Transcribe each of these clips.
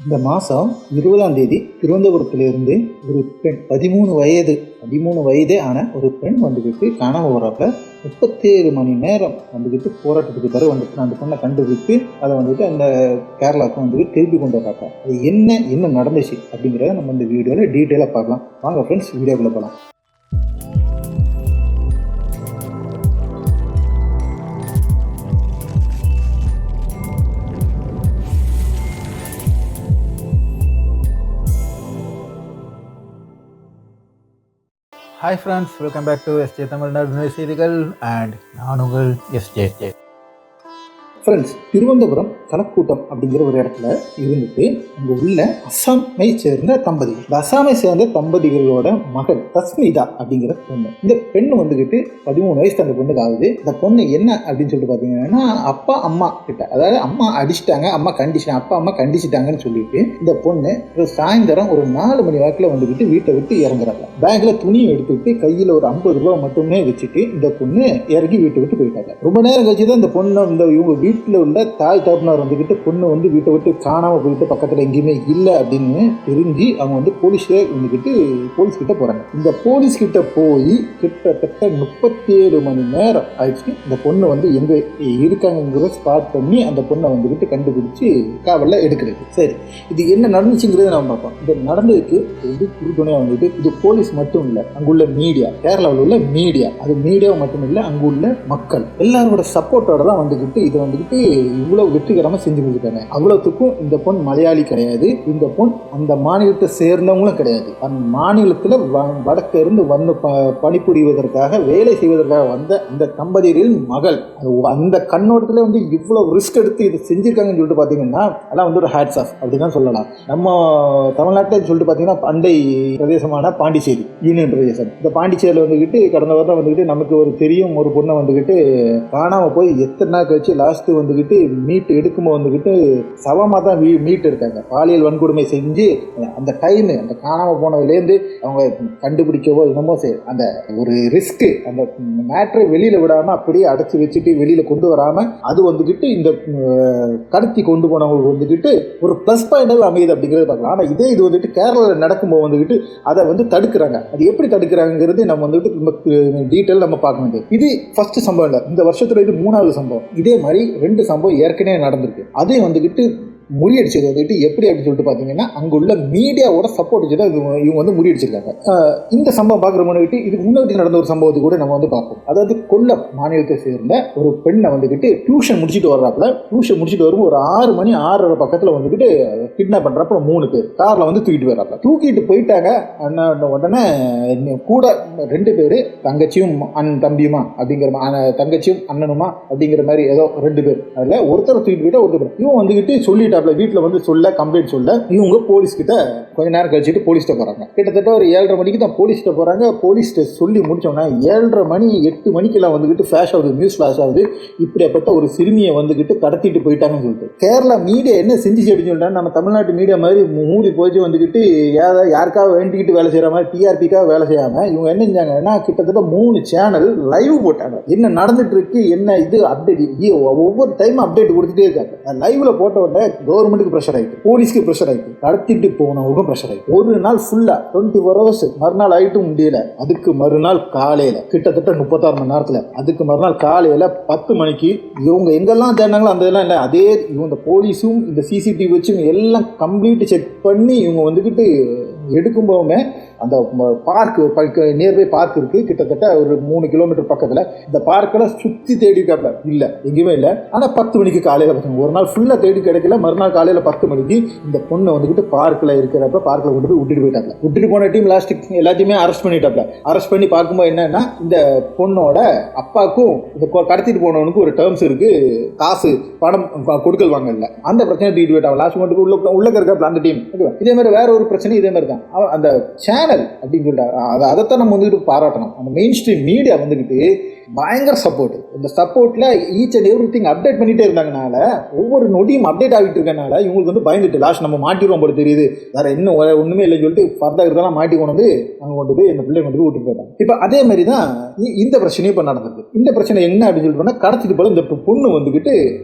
இந்த மாதம் 20ஆம் தேதி திருவனந்தபுரத்திலிருந்து ஒரு பெண் 13 வயதே ஆன ஒரு பெண் வந்துக்கிட்டு காணாமல் போகிறப்ப 37 மணி நேரம் வந்துக்கிட்டு போராட்டத்துக்கு பிறகு வந்துட்டு அந்த பொண்ணை கண்டுபிடித்து அதை வந்துட்டு அந்த கேரளாவுக்கு வந்துட்டு திருப்பி கொண்டு வர்றாங்க. அது என்ன நடந்துச்சு அப்படிங்கிறத நம்ம இந்த வீடியோவில் டீட்டெயிலாக பார்க்கலாம். வாங்க ஃப்ரெண்ட்ஸ், வீடியோக்குள்ளே போகலாம். Hi friends, welcome back to SJ Tamil Nadu செய்திகள் அண்ட் நான் உங்கள் எஸ்ஜே. ஃப்ரெண்ட்ஸ், திருவனந்தபுரம் கலக்கூட்டம் அப்படிங்கிற ஒரு இடத்துல இருந்துட்டு அங்கே உள்ள அஸ்ஸாமை சேர்ந்த தம்பதிகள், இந்த அஸ்ஸாமை சேர்ந்த தம்பதிகளோட மகள் தஸ்மிதா அப்படிங்கிற பொண்ணு. இந்த பெண்ணு வந்துக்கிட்டு 13 வயசு அந்த பொண்ணுக்கு ஆகுது. இந்த பொண்ணு என்ன அப்படின்னு சொல்லிட்டு பார்த்தீங்கன்னா, அப்பா அம்மா கிட்ட, அதாவது அம்மா அடிச்சிட்டாங்க, அப்பா அம்மா கண்டிச்சிட்டாங்கன்னு சொல்லிட்டு இந்த பொண்ணு சாயந்தரம் ஒரு 4 மணி வாக்கில் வந்துக்கிட்டு வீட்டை விட்டு இறங்குறாங்க. பேக்ல துணியை எடுத்துக்கிட்டு கையில் ஒரு 50 ரூபா மட்டுமே வச்சுட்டு இந்த பொண்ணு இறங்கி வீட்டை விட்டு போயிட்டாங்க. ரொம்ப நேரம் கழிச்சு தான் இந்த பொண்ணு இவங்க வீட்டில் உள்ள தாய் தகப்பனார் வந்துக்கிட்டு பொண்ணு வந்து வீட்டை விட்டு காணாமல் போயிட்டு பக்கத்தில் எங்கேயுமே இல்லை அப்படின்னு தெரிஞ்சு அவங்க வந்து போலீஸ்கிட்ட போகிறாங்க. இந்த போலீஸ்கிட்ட போய் கிட்டத்தட்ட 37 மணி நேரம் ஆயிடுச்சு. இந்த பொண்ணு வந்து எங்கே இருக்காங்கிறத ஸ்பாட் பண்ணி அந்த பொண்ணை வந்துக்கிட்டு கண்டுபிடிச்சி காவலில் எடுக்கிறது. சரி, இது என்ன நடந்துச்சுங்கிறத நம்ம பார்ப்போம். இது நடந்ததுக்கு வந்து உறுதுணையாக வந்துட்டு இது போலீஸ் மட்டும் இல்லை, அங்குள்ள மீடியா, கேரளாவில் உள்ள மீடியா, அது மீடியாவும் மட்டும் இல்லை, அங்குள்ள மக்கள் எல்லாரோட சப்போர்ட்டோட தான் வந்துக்கிட்டு இதை வந்துக்கிட்டு இவ்வளவு வெற்றிகரமாக செஞ்சு கொடுத்துட்டாங்க. அவ்வளவுக்கும் இந்த பொண் மலையாளி கிடையாது, இந்த பொண் அந்த மாநிலத்தை சேர்ந்தவங்களும் கிடையாது. அந்த மாநிலத்தில் வடக்க இருந்து வந்து பணிபுரிவதற்காக வேலை செய்வதற்காக வந்த அந்த தம்பதியரின் மகள். அந்த கண்ணோட்டத்தில் வந்து இவ்வளவு ரிஸ்க் எடுத்து இதை செஞ்சிருக்காங்கன்னு சொல்லிட்டு பார்த்தீங்கன்னா அதெல்லாம் வந்து ஒரு ஹேட்ஸ் ஆஃப் அப்படின்னு சொல்லலாம். நம்ம தமிழ்நாட்டில் சொல்லிட்டு பார்த்தீங்கன்னா அண்டை பிரதேசமான பாண்டிச்சேரி யூனியன் பிரதேசம், இந்த பாண்டிச்சேரியில் வந்துக்கிட்டு கடந்த வாரம் வந்துக்கிட்டு நமக்கு ஒரு தெரியும் ஒரு பொண்ணை வந்துக்கிட்டு காணாமல் போய் எத்தனை நாள் கழிச்சு லாஸ்ட்டு வந்துக்கிட்டு மீட் எடுக்கும்போது வந்துக்கிட்டு சவமாக தான் மீட் எடுத்தாங்க. பாலியல் வன்கொடுமை செஞ்சு அந்த டைமு, அந்த காணாமல் போனதுலேருந்து அவங்க கண்டுபிடிக்கவோ என்னமோ அந்த ஒரு ரிஸ்க்கு, அந்த மேட்ரை வெளியில் விடாமல் அப்படியே அடைச்சி வச்சுட்டு வெளியில் கொண்டு வராமல் அது வந்துக்கிட்டு இந்த கடத்தி கொண்டு போனவங்களுக்கு வந்துக்கிட்டு ஒரு ப்ளஸ் பாயிண்டாகவே அமையுது அப்படிங்கிறது பார்க்கலாம். ஆனால் இது வந்துட்டு கேரளாவில் நடக்கும்போது வந்துக்கிட்டு அதை வந்து தடுக்கிறாங்க. அது எப்படி தடுக்கிறாங்கிறது நம்ம வந்துட்டு டீட்டெயில் நம்ம பார்க்க வேண்டியது. இது ஃபர்ஸ்ட் சம்பவம் இல்லை, இந்த வருஷத்துல இது 3வது சம்பவம். இதே மாதிரி 2 சம்பவம் ஏற்கனவே நடந்திருக்கு. அதையும் வந்துக்கிட்டு முறியடிச்சது வந்துட்டு எப்படி அப்படின்னு சொல்லிட்டு பார்த்தீங்கன்னா அங்குள்ள மீடியாவோட சப்போர்ட் வச்சு தான் இவங்க வந்து முறியடிச்சிருக்காங்க. இந்த சம்பவம் பார்க்குற முன்னாடி இதுக்கு முன்னாடி நடந்த ஒரு சம்பவத்தை கூட நம்ம வந்து பார்ப்போம். அதாவது கொல்லம் மாநிலத்தை சேர்ந்த ஒரு பெண்ணை வந்துக்கிட்டு டியூஷன் முடிச்சுட்டு வரும் ஒரு 6 மணி 6:30 பக்கத்தில் வந்துக்கிட்டு கிட்னாப் பண்ணுறப்ப 3 பேர் காரில் வந்து தூக்கிட்டு வர்றாங்க. தூக்கிட்டு போயிட்டாங்க. உடனே கூட 2 பேர் தங்கச்சியும் தம்பியுமா அப்படிங்கிற, தங்கச்சியும் அண்ணனுமா அப்படிங்கிற மாதிரி ஏதோ 2 பேர், அதில் ஒருத்தர் தூக்கிட்டு போயிட்டா ஒருத்தர் இவன் வந்துக்கிட்டு சொல்லிட்டு வீட்டில் வந்து கம்ப்ளைண்ட் சொல்ல இவங்க போலீஸ் கிட்ட கொஞ்ச நேரம் கழிச்சுட்டு போலீஸ்கிட்ட போறாங்க. கிட்டத்தட்ட ஒரு 7:30 மணிக்கு தான் போலீஸ்கிட்ட போறாங்க. போலீஸ்கிட்ட சொல்லி முடிச்சோன்னா 7:30 மணி 8 மணிக்கெல்லாம் வந்துக்கிட்டு நியூஸ் ஃபிளாஷ் ஆகுது. இப்படிப்பட்ட ஒரு சிறுமியை வந்துக்கிட்டு கடத்திட்டு போயிட்டாங்கன்னு சொல்லிட்டு கேரளா மீடியா என்ன செஞ்சிச்சு அப்படின்னு சொல்லிட்டா, நம்ம தமிழ்நாட்டு மீடியா மாதிரி மூடி போச்சு வந்துக்கிட்டு யாருக்காக வேண்டிக்கிட்டு வேலை செய்யற மாதிரி டிஆர்பிக்காக வேலை செய்யாம இவங்க என்ன செஞ்சாங்கன்னா கிட்டத்தட்ட 3 சேனல் லைவ் போட்டாங்க. என்ன நடந்துட்டு இருக்கு, என்ன இது அப்டேட், ஒவ்வொரு டைமும் அப்டேட் கொடுத்துட்டே இருக்காங்க. லைவ்ல போட்ட உடனே கவர்மெண்ட்டுக்கு ப்ரெஷர் ஆயிட்டு, போலீஸ்க்கு ப்ரெஷர் ஆயிட்டு, கடத்திட்டு போனவங்களுக்கும் ப்ரெஷர் ஆயிட்டு. ஒரு நாள் ஃபுல்லா 24 hours, மறுநாள் ஆயிட்டும் முடியல. அதுக்கு மறுநாள் காலையில கிட்டத்தட்ட 36 மணி நேரத்துல, அதுக்கு மறுநாள் காலையில 10 மணிக்கு இவங்க எங்கெல்லாம் தேடினாங்களோ அந்த இதெல்லாம் இல்லை, அதே இவங்க போலீஸும் இந்த சிசிடிவி வச்சும் எல்லாம் கம்ப்ளீட் செக் பண்ணி இவங்க வந்துக்கிட்டு எடுக்கும்போதுமே அந்த பார்க்கு நியர்பை பார்க் இருக்குது, கிட்டத்தட்ட ஒரு 3 கிலோமீட்டர் பக்கத்தில். இந்த பார்க்கெல்லாம் சுற்றி தேடிக்காப்ப இல்லை, எங்கேயுமே இல்லை. ஆனால் 10 மணிக்கு காலையில் பார்த்தீங்க, ஒரு நாள் ஃபுல்லாக தேடி கிடைக்கல. மறுநாள் காலையில் 10 மணிக்கு இந்த பொண்ணை வந்துக்கிட்டு பார்க்கில் இருக்கிறப்ப பார்க்கில் கொண்டு போய் விட்டுட்டு போயிட்டாங்க. விட்டுட்டு போன டீம் லாஸ்ட்டுக்கு எல்லாத்தையுமே அரெஸ்ட் பண்ணிட்டாப்ல. அரெஸ்ட் பண்ணி பார்க்கும்போது என்னன்னா, இந்த பொண்ணோட அப்பாவுக்கும் இந்த கடத்திட்டு போனவனுக்கு ஒரு டேர்ம்ஸ் இருக்குது, காசு பணம் கொடுக்கல் வாங்க இல்லை, அந்த பிரச்சனை தூக்கிட்டு போயிட்டாங்க. லாஸ்ட் மட்டும் உள்ள இருக்காப்ல அந்த டீம். இதே மாதிரி வேற ஒரு பிரச்சனை இதே மாதிரி தான். அந்த சேனல் சேனல் அப்படின்னு சொல்லிட்டு அதைத்தான் நம்ம வந்துட்டு பாராட்டணும். அந்த மெயின் ஸ்ட்ரீம் மீடியா வந்துக்கிட்டு பயங்கர சப்போர்ட். இந்த சப்போர்ட்ல each and every thing update பண்ணிட்டே இருந்தாங்கனால, ஒவ்வொரு நொடியும் அப்டேட் ஆகிட்டு இருக்கனால இவங்களுக்கு வந்து பயந்துட்டு லாஸ்ட் நம்ம மாட்டிடுவோம் போல தெரியுது, வேற இன்னும் ஒண்ணுமே இல்லைன்னு சொல்லிட்டு ஃபர்தர் இதெல்லாம் மாட்டி கொண்டு வந்து அங்கே கொண்டு போய் எங்கள் பிள்ளை கொண்டு போய் விட்டு போயிட்டாங்க. இப்போ அதே மாதிரி தான் இந்த பிரச்சனையும் இப்போ நடந்திருக்கு. இந்த பிரச்சனை என்ன அப்படின்னு சொல்லிட்டு போனால், கடத்திட்டு போல இந்த பொண்ணு வந்துக்கிட்டு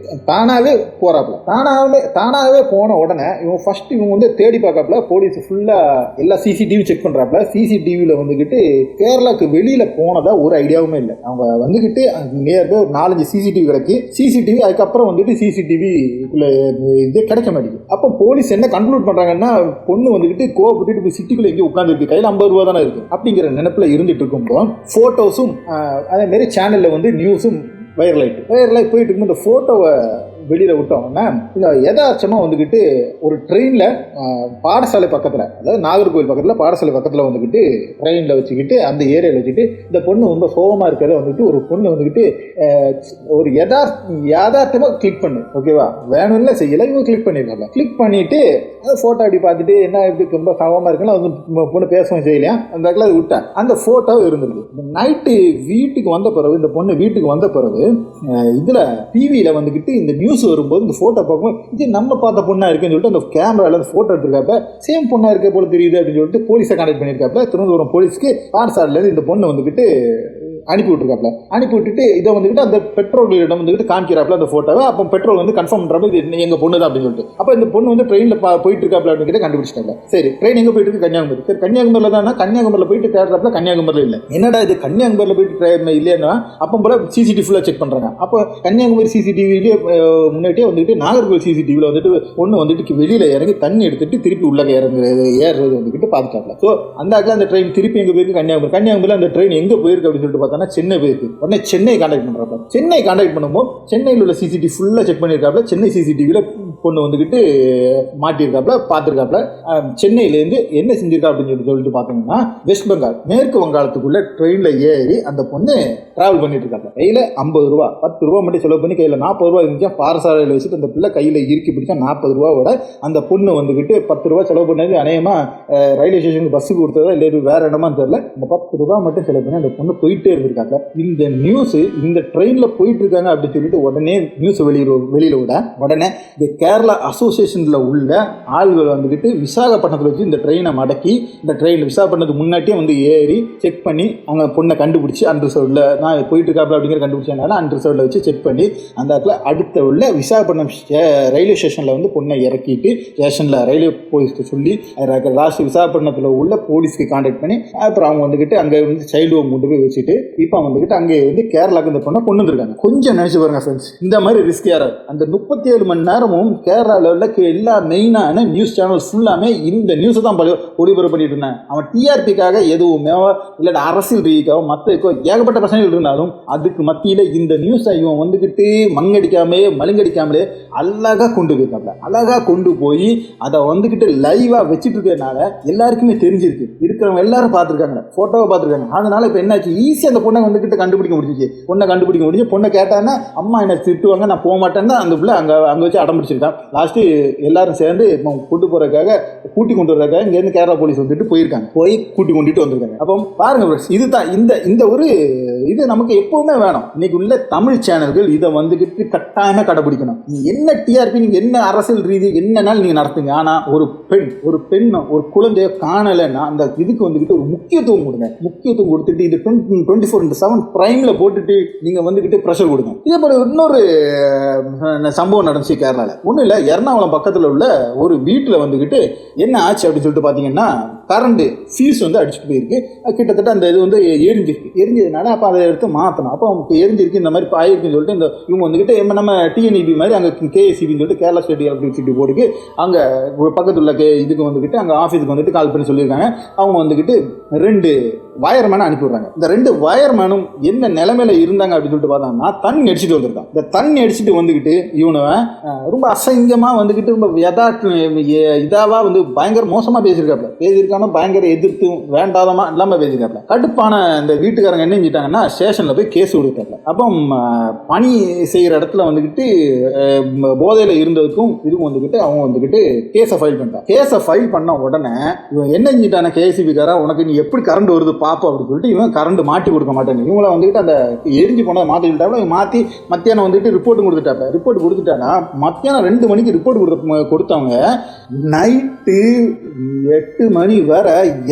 தானாகவே போறாப்புல. தானாகவே போன உடனே இவங்க வந்து தேடி பார்க்காப்புல, போலீஸ் ஃபுல்லாக எல்லா சிசிடிவி செக் பண்ணுறாப்புல. சிசிடிவியில் வந்துக்கிட்டு கேரளாவுக்கு வெளியில் போனதா ஒரு ஐடியாவுமே இல்லை. அவங்க வந்துக்கிட்டு நேர்ந்து ஒரு 4-5 சிசிடிவி கிடைக்கு. சிசிடிவி அதுக்கப்புறம் வந்துட்டு சிசிடிவிக்குள்ள இது கிடைக்க மாட்டேங்குது. அப்போ போலீஸ் என்ன கன்க்ளூட் பண்ணுறாங்கன்னா, பொண்ணு வந்துக்கிட்டு கோவப்பட்டு சிட்டிக்குள்ளே எங்கேயும் உட்காந்துருக்கு, கையில் 50 ரூபா தானே இருக்குது அப்படிங்கிற நினைப்பில் இருந்துட்டு இருக்கும்போது ஃபோட்டோஸும் அதே மாதிரி சேனலில் வந்து நியூஸும் வைரலாகி போயிட்டு இருக்கும். இந்த ஃபோட்டோவை வெளியில் விட்டோம்னா, இந்த யதார்த்தமாக வந்துக்கிட்டு ஒரு ட்ரெயினில் பாடசாலை பக்கத்தில், அதாவது நாகர்கோவில் பக்கத்தில் பாடசாலை பக்கத்தில் வந்துக்கிட்டு ட்ரெயினில் வச்சுக்கிட்டு அந்த ஏரியாவில் வச்சுக்கிட்டு இந்த பொண்ணு ரொம்ப சோகமாக இருக்கிறத வந்துட்டு ஒரு பொண்ணு வந்துக்கிட்டு ஒரு யதார்த்தமாக கிளிக் பண்ணு, ஓகேவா, வேணும்ல செய்யலை, இவங்க கிளிக் பண்ணியிருக்காங்க. கிளிக் பண்ணிவிட்டு அந்த ஃபோட்டோ அப்படி பார்த்துட்டு என்ன இப்படி ரொம்ப சோகமாக இருக்குன்னா வந்து பொண்ணு பேசவும் செய்யலையா, அந்த இடத்துல அது விட்டேன். அந்த ஃபோட்டோ இருந்திருக்கு. நைட்டு வீட்டுக்கு வந்த பிறகு, இந்த பொண்ணு வீட்டுக்கு வந்த பிறகு இதில் டிவியில் வந்துக்கிட்டு இந்த நியூஸ் வரும்போது இந்த ஃபோட்டோ பார்க்கும்போது இது நம்ம பார்த்த பொண்ணா இருக்குன்னு சொல்லிட்டு அந்த கேமராவில் அந்த ஃபோட்டோ எடுத்துருக்காப்ப சேம் பொண்ணா இருக்க போல தெரியுது அப்படின்னு சொல்லிட்டு போலீஸை கான்டாக்ட் பண்ணியிருக்காப்புல. திருவனந்தபுரம் போலீஸ்க்கு பாடசாலையிலேருந்து இந்த பொண்ணை வந்துக்கிட்டு அனுப்பி விட்டுருக்காப்புல. அனுப்பி விட்டுட்டு இதை வந்துக்கிட்டு அந்த பெட்ரோலிடம் வந்துக்கிட்டு காமிக்கிறாப்புல அந்த ஃபோட்டோவை. அப்போ பெட்ரோல் வந்து கன்ஃபார்ம் பண்ணுறப்ப இது எங்கள் பொண்ணு தான் அப்படின்னு சொல்லிட்டு. அப்போ இந்த பொண்ணு வந்து ட்ரெயினில் போயிட்டு இருக்காப்புல அப்படின்னு கண்டுபிடிச்சிட்டாங்க. சரி, ட்ரெயின் எங்கே போயிட்டு இருக்கு? கன்னியாகுமரி. சரி, கன்னியாகுமரியில் தான். கன்னியாகுமரியில் போயிட்டு தேடுறாப்புல கன்னியாகுமரியில் இல்லை. என்னடா இது கன்னியாகுமரியில் போயிட்டு ட்ரெயின் இல்லைன்னா அப்போ போல சிசிடிவி ஃபுல்லாக செக் பண்ணுறாங்க. அப்போ கன்னியாகுமரி சிசிடிவிலேயே முன்னாடியே வந்துட்டு நாகர்கோவில் சிசிடிவியில் வந்துட்டு பொண்ணு வந்துட்டு வெளியில் இறங்கி தண்ணி எடுத்துட்டு திருப்பி உள்ள ஏறுறது வந்துக்கிட்டு பார்த்துட்டாங்க. ஸோ அந்த ஆக்கில் அந்த ட்ரெயின் திருப்பி எங்கே போயிருக்கு? கன்னியாகுமரியில் அந்த ட்ரெயின் எங்கே போயிருக்கு அப்படின்னு சொல்லிட்டு பார்த்தோன்னா சென்னை போயிருக்கு. உடனே சென்னை கான்டாக்ட் பண்ணுறப்ப சென்னை கான்டாக்ட் பண்ணும்போது சென்னையில் உள்ள சிசிடிவி ஃபுல்லாக செக் பண்ணியிருக்காப்புல. சென்னை சிசிடிவியில் பொண்ணு வந்துக்கிட்டு மாட்டியிருக்காப்புல, பார்த்துருக்காப்புல. சென்னையிலேருந்து என்ன செஞ்சிருக்கா அப்படின்னு சொல்லிட்டு பார்த்தோம்னா, வெஸ்ட் பெங்கால் மேற்கு வங்காளத்துக்குள்ள ட்ரெயினில் ஏறி அந்த பொண்ணு டிராவல் பண்ணிட்டு இருக்காங்க. கையில் 50 ரூபா 10 ரூபா மட்டும் செலவு பண்ணி கையில் 40 ரூபா இருந்துச்சா பாரசாலையில் வச்சுட்டு அந்த பிள்ளை கையில் இறுக்கி பிடிச்சா 40 ரூபாவோட அந்த பொண்ணு வந்துக்கிட்டு 10 ரூபா செலவு பண்ணது அநேகமாக ரயில்வே ஸ்டேஷனுக்கு பஸ்ஸுக்கு கொடுத்ததா இல்லை வேற இடமான்னு தெரியல. இந்த 10 ரூபா மட்டும் செலவு பண்ணி அந்த பொண்ணு போயிட்டே இருந்திருக்காங்க. இந்த நியூஸ் இந்த ட்ரெயினில் போயிட்டு இருக்காங்க அப்படின்னு சொல்லிட்டு உடனே நியூஸ் வெளியில் விட உடனே இந்த கேரளா அசோசியேஷனில் உள்ள ஆள்கள் வந்துக்கிட்டு விசாகப்பட்டினத்தில் வச்சு இந்த ட்ரெயினை மடக்கி இந்த ட்ரெயினில் விசாகப்பட்டினத்துக்கு முன்னாடியே வந்து ஏறி செக் பண்ணி அவங்க பொண்ணை கண்டுபிடிச்சி அன்ரிசர்வ்டில் நான் போயிட்டு இருக்காப்புல அப்படிங்கிற கண்டுபிடிச்சதுனால அன்ரிசர்வ்டில் வச்சு செக் பண்ணி அந்த இடத்துல அடுத்த உள்ள விசாகப்பட்டினம் ரயில்வே ஸ்டேஷனில் வந்து பொண்ணை இறக்கிட்டு ஸ்டேஷனில் ரயில்வே போலீஸ்க்கு சொல்லி லாஸ்ட் விசாகப்பட்டினத்தில் உள்ள போலீஸ்க்கு கான்டாக்ட் பண்ணி அப்புறம் அவங்க வந்துக்கிட்டு அங்கே வந்து சைல்டு ஹோம் கொண்டு போய் வச்சுட்டு இப்போ வந்துக்கிட்டு அங்கே வந்து கேரளாவுக்கு இந்த பொண்ணை கொண்டு வந்துருக்காங்க. கொஞ்சம் நினச்சி பாருங்க ஃப்ரெண்ட்ஸ், இந்த மாதிரி ரிஸ்க் யாராவது அந்த 37 மணி நேரமும் கேரளாவில் உள்ள எல்லா மெயினான நியூஸ் சேனல்ஸ் ஃபுல்லாமே இந்த நியூஸை தான் ஒளிபரப்பு பண்ணிட்டு இருந்தாங்க. அவன் டிஆர்பிக்காக எதுவுமே இல்லை அரசியல் ரீதிக்காக மற்றக்கோ ஏகப்பட்ட பிரச்சனைகள் இருந்தாலும் அதுக்கு மத்தியில் இந்த நியூஸை இவன் வந்துக்கிட்டு மழுங்கடிக்காமலே அழகாக கொண்டு போயிருக்காங்க. அழகாக கொண்டு போய் அதை வந்துக்கிட்டு லைவாக வச்சுட்டு இருக்கிறதுனால எல்லாருக்குமே தெரிஞ்சிருக்கு, இருக்கிறவங்க எல்லாரும் பார்த்துருக்காங்க, ஃபோட்டோவை பார்த்துருக்காங்க. அதனால இப்போ என்னாச்சு, ஈஸியாக அந்த பொண்ணை வந்துக்கிட்டு கண்டுபிடிக்க முடிஞ்சிச்சு. பொண்ணை கேட்டான்னா அம்மா என்ன திட்டுவாங்க, நான் போக மாட்டேன்னா அந்த பிள்ளை அங்கே வச்சு அடம் பிடிச்சிருக்கான். லாஸ்ட்டு எல்லாரும் சேர்ந்து கூட்டு போகிறதுக்காக கூட்டி கொண்டு வர்றதுக்காக இங்கேருந்து கேரளா போலீஸ் வந்துட்டு போய் கூட்டி கொண்டுட்டு வந்திருக்காங்க. அப்போ பாருங்க, இதுதான் இந்த ஒரு இது நமக்கு எப்பவுமே வேணும். இன்னைக்கு உள்ள தமிழ் சேனல்கள் இதை வந்துக்கிட்டு கட்டாயமாக கடைபிடிக்கணும். என்ன டிஆர்பி நீங்கள் என்ன அரசியல் ரீதி என்னன்னாலும் நீங்கள் நடத்துங்க. ஆனால் ஒரு பெண் ஒரு குழந்தைய காணலைன்னா அந்த இதுக்கு வந்துக்கிட்டு ஒரு முக்கியத்துவம் கொடுங்க. முக்கியத்துவம் கொடுத்துட்டு இது 24/7 பிரைமில் போட்டுட்டு நீங்கள் வந்துக்கிட்டு ப்ரெஷர் கொடுங்க. இதே போல இன்னொரு சம்பவம் நடந்துச்சு கேரளாவில். ஒன்றும் இல்லை, எர்ணாகுளம் பக்கத்தில் உள்ள ஒரு வீட்டில் வந்துக்கிட்டு என்ன ஆச்சு அப்படின்னு சொல்லிட்டு பார்த்தீங்கன்னா, கரண்ட் ஃபீஸ் வந்து அடிச்சுட்டு போயிருக்கு. கிட்டத்தட்ட அந்த இது வந்து எரிஞ்சதுனால அப்போ அதை எடுத்து மாற்றணும். அப்போ அவங்களுக்கு எரிஞ்சிருக்கு, இந்த மாதிரி ஆயிருக்குன்னு சொல்லிட்டு இந்த இவங்க வந்துக்கிட்டு நம்ம டிஎன்இபி மாதிரி அங்கே கேஎஸ்சிபின்னு சொல்லிட்டு கேரளா ஸ்டேட் எலக்ட்ரிசிட்டி போர்டுக்கு அங்கே பக்கத்தில் உள்ள இதுக்கு வந்துக்கிட்டு அங்கே ஆஃபீஸுக்கு வந்துட்டு கால் பண்ணி சொல்லியிருக்காங்க. அவங்க வந்துக்கிட்டு 2 வயர்மேனை அனுப்பிவிடுறாங்க. இந்த 2 வயர்மேனும் என்ன நிலைமையில இருந்தாங்க அப்படின்னு சொல்லிட்டு பார்த்தாங்கன்னா, தண்ணி அடிச்சுட்டு வந்திருக்கான். இந்த தண்ணி அடிச்சுட்டு வந்துக்கிட்டு இவனை ரொம்ப அசங்கமாக வந்துக்கிட்டு ரொம்ப இதாவா வந்து பயங்கர மோசமாக பேசியிருக்கானோ பயங்கர எதிர்த்தும் வேண்டாதமாக இல்லாமல் பேசியிருக்காப்ல. கடுப்பான இந்த வீட்டுக்காரங்க என்ன செஞ்சிட்டாங்கன்னா ஸ்டேஷனில் போய் கேஸ் கொடுத்தாப்ல. அப்போ பணி செய்கிற இடத்துல வந்துக்கிட்டு போதையில் இருந்ததுக்கும் இதுவும் வந்துக்கிட்டு அவங்க வந்துக்கிட்டு கேஸை ஃபைல் பண்ணிட்டான். கேஸை ஃபைல் பண்ண உடனே இவன் என்ன செஞ்சிட்டான கேசிபிக்காரா, உனக்கு நீ எப்படி கரண்ட் வருது பார்ப்போம் அப்படின்னு சொல்லிட்டு இவன் கரண்ட் மாட்டி கொடுக்க மாட்டேன். இவங்கள வந்துக்கிட்டு அந்த எரிஞ்சு போனதை மாற்றி விட்டாப்ல. இவன் மாற்றி மத்தியானம் வந்துட்டு ரிப்போர்ட் கொடுத்துட்டாப்ல. ரிப்போர்ட் கொடுத்துட்டானா மத்தியானம் 2 மணிக்கு ரிப்போர்ட் கொடுத்தவங்க நைட்டு 8 மணி வர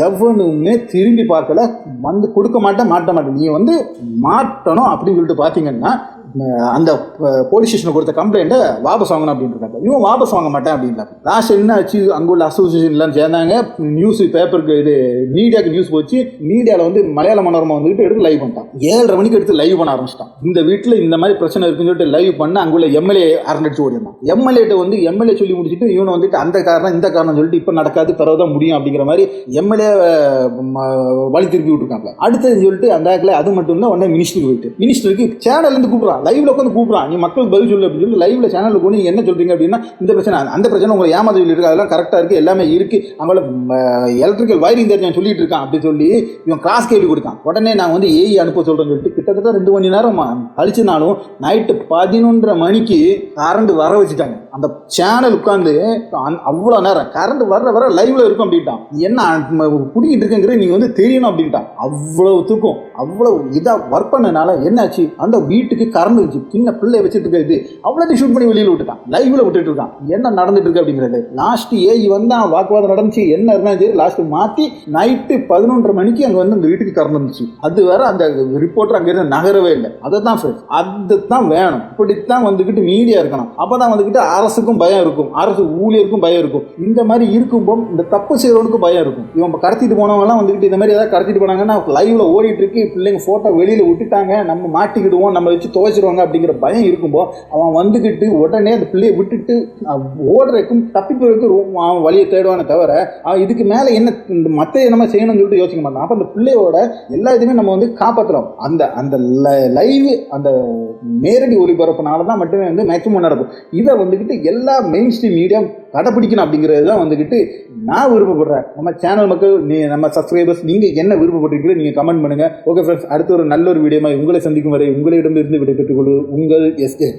எவனுமே திரும்பி பார்க்கல. வந்து கொடுக்க மாட்டேன் நீ வந்து மாட்டணும் அப்படின்னு சொல்லிட்டு பார்த்தீங்கன்னா அந்த போலீஸ் ஸ்டேஷனில் கொடுத்த கம்ப்ளைண்ட்டை வாபஸ் வாங்கணும் அப்படின்ட்டு இவன் வாபஸ் வாங்க மாட்டேன் அப்படின்றாங்க. லாஸ்ட் என்ன ஆச்சு, அங்குள்ள அசோசியேஷன்லாம் சேர்ந்தாங்க. நியூஸ் பேப்பருக்கு இது மீடியாவுக்கு நியூஸ் போச்சு. மீடியாவில் வந்து மலையாள மனோரமா வந்துட்டு எடுத்து லைவ் பண்ணிட்டான். 7:30 மணிக்கு எடுத்து லைவ் பண்ண ஆரம்பிச்சிட்டான். இந்த வீட்டில் இந்த மாதிரி பிரச்சனை இருக்குன்னு சொல்லிட்டு லைவ் பண்ண அங்குள்ள எம்எல்ஏ அரண்டடிச்சு ஓடினான். எம்எல்ஏட்ட வந்து எம்எல்ஏ சொல்லி முடிச்சுட்டு இவனை வந்துட்டு அந்த காரணம் இந்த காரணம் சொல்லிட்டு இப்போ நடக்காது பிறகுதான் முடியும் அப்படிங்கிற மாதிரி எம்எல்ஏ வழி திருப்பி விட்டுருக்காங்க. அடுத்தது சொல்லிட்டு அந்த ஆக்கில் அது மட்டும் இல்லை உடனே மினிஸ்டருக்கு போயிட்டு மினிஸ்டருக்கு சேனல்லேருந்து கூப்பிட்றான். லைவ்ல உட்காந்து கூப்பிடுறான். நீ மக்களுக்கு பதில் சொல்லு அப்படின்னு சொல்லி லைவ்ல சேனல்ல கொண்டு நீங்க என்ன சொல்றீங்க அப்படின்னா இந்த பிரச்சனை அந்த பிரச்சனை உங்களை ஏமாத்தி இருக்கு, அதெல்லாம் கரெக்டா இருக்கு, எல்லாமே இருக்கு, அவங்கள எலக்ட்ரிக்கல் வயரிங் தெரிஞ்சு சொல்லிட்டு இருக்கான் அப்படின்னு சொல்லி இவன் கிராஸ் கேள்வி கொடுத்தான். உடனே நான் வந்து ஏஐ அனுப்ப சொல்றேன்னு சொல்லிட்டு கிட்டத்தட்ட 2 மணி நேரம் கழிச்சுனாலும் நைட்டு 11:30 மணிக்கு கரண்ட் வர வச்சுட்டாங்க. அந்த சேனல் உட்காந்து அவ்வளோ நேரம் கரண்ட் வர லைவ்ல இருக்கும் அப்படின்ட்டான். என்ன குடிக்கிட்டு இருக்குங்கிற நீங்க வந்து தெரியணும் அப்படின்ட்டான். அவ்வளவுத்துக்கும் அவ்வளவு இதா ஒர்க் பண்ணனால என்னாச்சு, அந்த வீட்டுக்கு கரண்ட் வச்சு சின்ன பிள்ளை வச்சுட்டு இருக்காது அவ்வளோத்தையும் ஷூட் பண்ணி வெளியில் விட்டுட்டான். லைவ்ல விட்டுட்டு இருக்கான். என்ன நடந்துட்டு இருக்கு அப்படிங்கிறது. லாஸ்ட் ஏஐ வந்து வாக்குவாதம் நடந்துச்சு, என்ன இருந்தாலும் சரி லாஸ்ட் மாற்றி நைட்டு 11:30 மணிக்கு அங்கே வந்து அந்த வீட்டுக்கு கரண்ட் வந்துச்சு. அது வேற அந்த ரிப்போர்ட்டர் அங்கிருந்து நகரவே இல்லை. அதை தான் அதுதான் வேணும். இப்படித்தான் வந்துக்கிட்டு மீடியா இருக்கணும். அப்போதான் வந்துக்கிட்டு அரசுக்கும் பயம் இருக்கும், அரசு ஊழியருக்கும் பயம் இருக்கும். இந்த மாதிரி இருக்கும்போது இந்த தப்பு செய்யறவனுக்கும் பயம் இருக்கும். இவன் கடத்திட்டு போனவங்கலாம் வந்துக்கிட்டு இந்த மாதிரி ஏதாவது கடத்திட்டு போனாங்கன்னா லைவ்ல ஓடிட்டு இருக்கு, பிள்ளைங்க போட்டோ வெளியில விட்டுட்டாங்க, நம்ம மாட்டிக்கிடுவோம், நம்ம வச்சு துவைச்சிருவாங்க அப்படிங்கிற பயம் இருக்கும்போது அவன் வந்துக்கிட்டு உடனே அந்த பிள்ளையை விட்டுட்டு ஓடுறதுக்கும் தப்பிப்பதற்கும் அவன் வழியை தேடுவானே தவிர இதுக்கு மேலே என்ன மற்ற என்னமா செய்யணும்னு சொல்லிட்டு யோசிக்க மாட்டான். அப்போ அந்த பிள்ளையோட எல்லா இதுவுமே நம்ம வந்து காப்பாற்றலாம். அந்த லைவ் அந்த நேரடி ஒளிபரப்புனால தான் மட்டுமே வந்து மேக்சிமம் நடக்கும். இதை வந்துக்கிட்டு எல்லா மெயின் ஸ்ட்ரீம் மீடியா கடைப்பிடிக்கணும் அப்படிங்கிறது தான் வந்துக்கிட்டு நான் விருப்பப்படுறேன். நம்ம சேனல் மக்கள் நம்ம சப்ஸ்கிரைபர்ஸ் நீங்கள் என்ன விருப்பப்படுறீங்களோ நீங்கள் கமெண்ட் பண்ணுங்கள். ஓகே ஃப்ரெண்ட்ஸ், அடுத்த ஒரு நல்ல ஒரு வீடியோமா உங்களை சந்திக்கும் வரை உங்களிடமிருந்து விடைபெற்றுக் கொள்வது உங்கள் எஸ்கே.